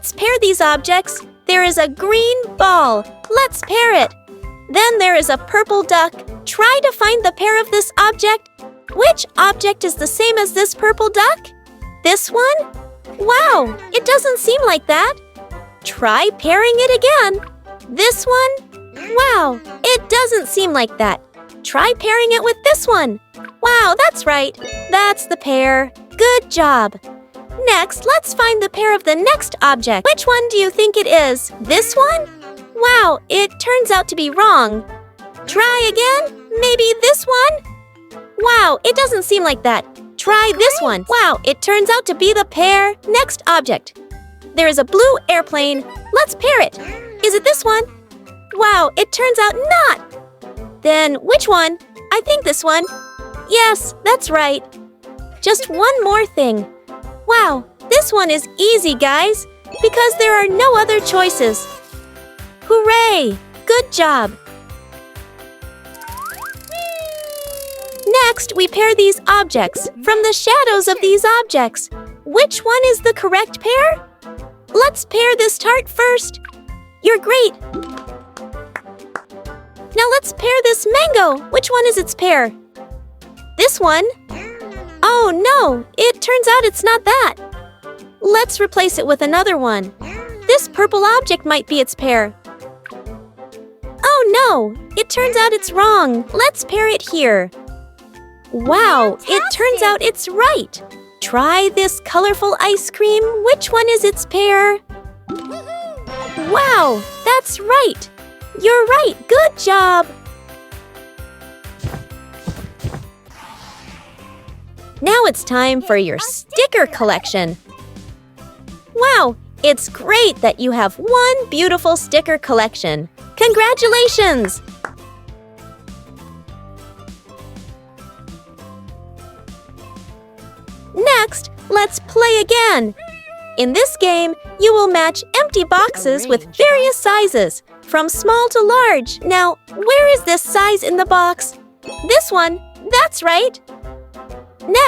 Let's pair these objects. There is a green ball. Let's pair it. Then there is a purple duck. Try to find the pair of this object. Which object is the same as this purple duck? This one? Wow, it doesn't seem like that. Try pairing it again. This one? Wow, it doesn't seem like that. Try pairing it with this one. Wow, that's right. That's the pair. Good job. Next, let's find the pair of the next object. Which one do you think it is? This one? Wow, it turns out to be wrong. Try again. Maybe this one? Wow, it doesn't seem like that. Try this one. Wow, it turns out to be the pair. Next object. There is a blue airplane. Let's pair it. Is it this one? Wow, it turns out not. Then which one? I think this one. Yes, that's right. Just one more thing. Wow, this one is easy, guys, because there are no other choices. Hooray! Good job. Next, we pair these objects from the shadows of these objects. Which one is the correct pair? Let's pair this tart first. You're great. Now let's pair this mango. Which one is its pair? This one? Oh no, it turns out it's not that. Let's replace it with another one. This purple object might be its pair. Oh no, it turns out it's wrong. Let's pair it here. Wow, it turns out it's right. Try this colorful ice cream. Which one is its pair? Wow, that's right. You're right. Good job. Now it's time for your sticker collection. Wow, it's great that you have one beautiful sticker collection. Congratulations! Next, let's play again. In this game, you will match empty boxes with various sizes, from small to large. Now, where is this size in the box? This one, that's right.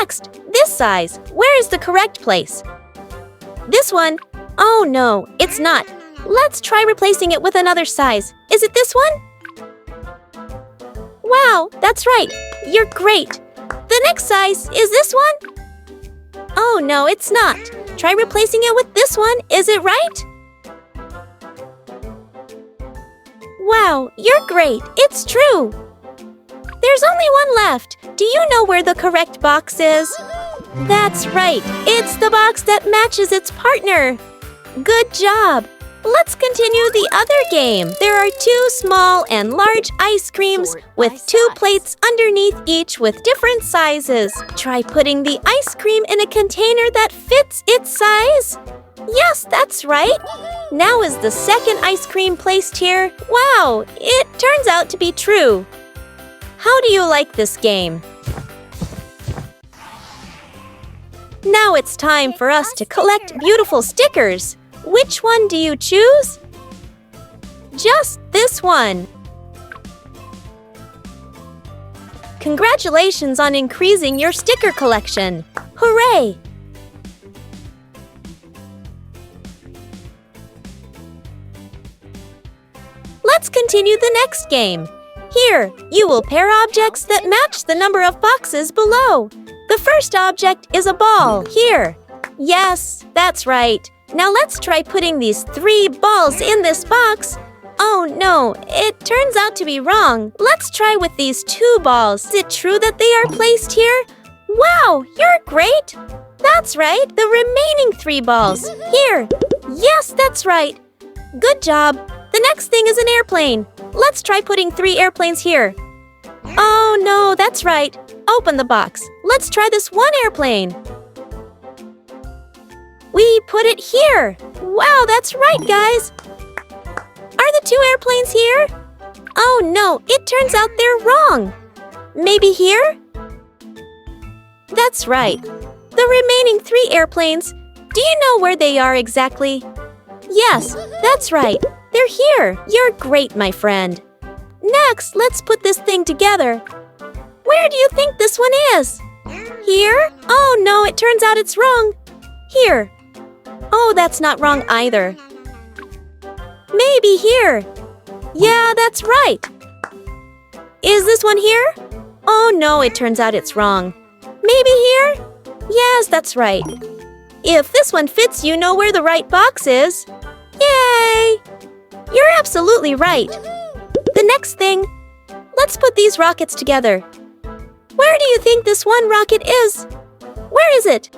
Next, this size. Where is the correct place? This one? Oh no, it's not. Let's try replacing it with another size. Is it this one? Wow, that's right. You're great. The next size is this one? Oh no, it's not. Try replacing it with this one. Is it right? Wow, you're great. It's true. There's only one left. Do you know where the correct box is? That's right. It's the box that matches its partner. Good job. Let's continue the other game. There are 2 small and large ice creams with 2 plates underneath each with different sizes. Try putting the ice cream in a container that fits its size. Yes, that's right. Now is the second ice cream placed here? Wow, it turns out to be true. How do you like this game? Now it's time for us to collect beautiful stickers. Which one do you choose? Just this one. Congratulations on increasing your sticker collection. Hooray! Let's continue the next game. Here, you will pair objects that match the number of boxes below. The first object is a ball. Here. Yes, that's right. Now let's try putting these 3 balls in this box. Oh no, it turns out to be wrong. Let's try with these 2 balls. Is it true that they are placed here? Wow, you're great. That's right, the remaining 3 balls. Here. Yes, that's right. Good job. The next thing is an airplane. Let's try putting 3 airplanes here. Oh no, that's right. Open the box. Let's try this 1 airplane. We put it here. Wow, that's right, guys. Are the 2 airplanes here? Oh no, it turns out they're wrong. Maybe here? That's right. The remaining 3 airplanes, do you know where they are exactly? Yes, that's right. They're here. You're great, my friend. Next, let's put this thing together. Where do you think this one is? Here? Oh no, it turns out it's wrong. Here. Oh, that's not wrong either. Maybe here. Yeah, that's right. Is this one here? Oh no, it turns out it's wrong. Maybe here? Yes, that's right. If this one fits, you know where the right box is. Yay! You're absolutely right. The next thing, let's put these rockets together. Where do you think this one rocket is? Where is it?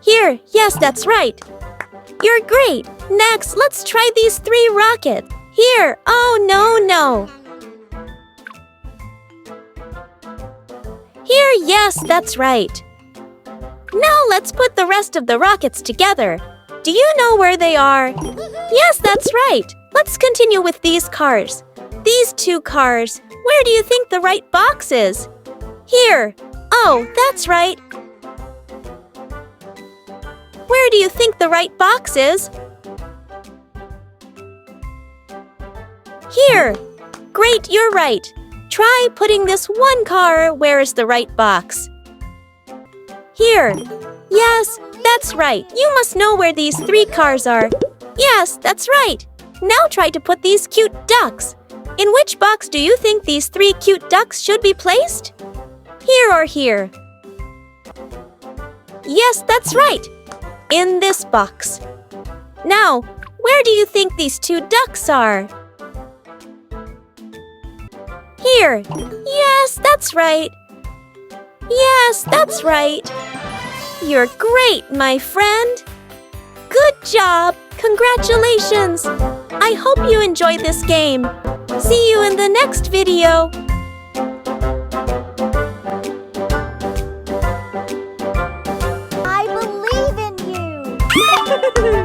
Here, yes, that's right. You're great. Next, let's try these 3 rockets. Here, oh no. Here, yes, that's right. Now let's put the rest of the rockets together. Do you know where they are? Yes, that's right. Let's continue with these cars. These 2 cars. Where do you think the right box is? Here. Oh, that's right. Where do you think the right box is? Here. Great, you're right. Try putting this 1 car where is the right box. Here. Yes, that's right. You must know where these 3 cars are. Yes, that's right. Now try to put these cute ducks. In which box do you think these 3 cute ducks should be placed? Here or here? Yes, that's right. In this box. Now, where do you think these 2 ducks are? Here. Yes, that's right. Yes, that's right. You're great, my friend. Good job. Congratulations. I hope you enjoyed this game. See you in the next video. I believe in you!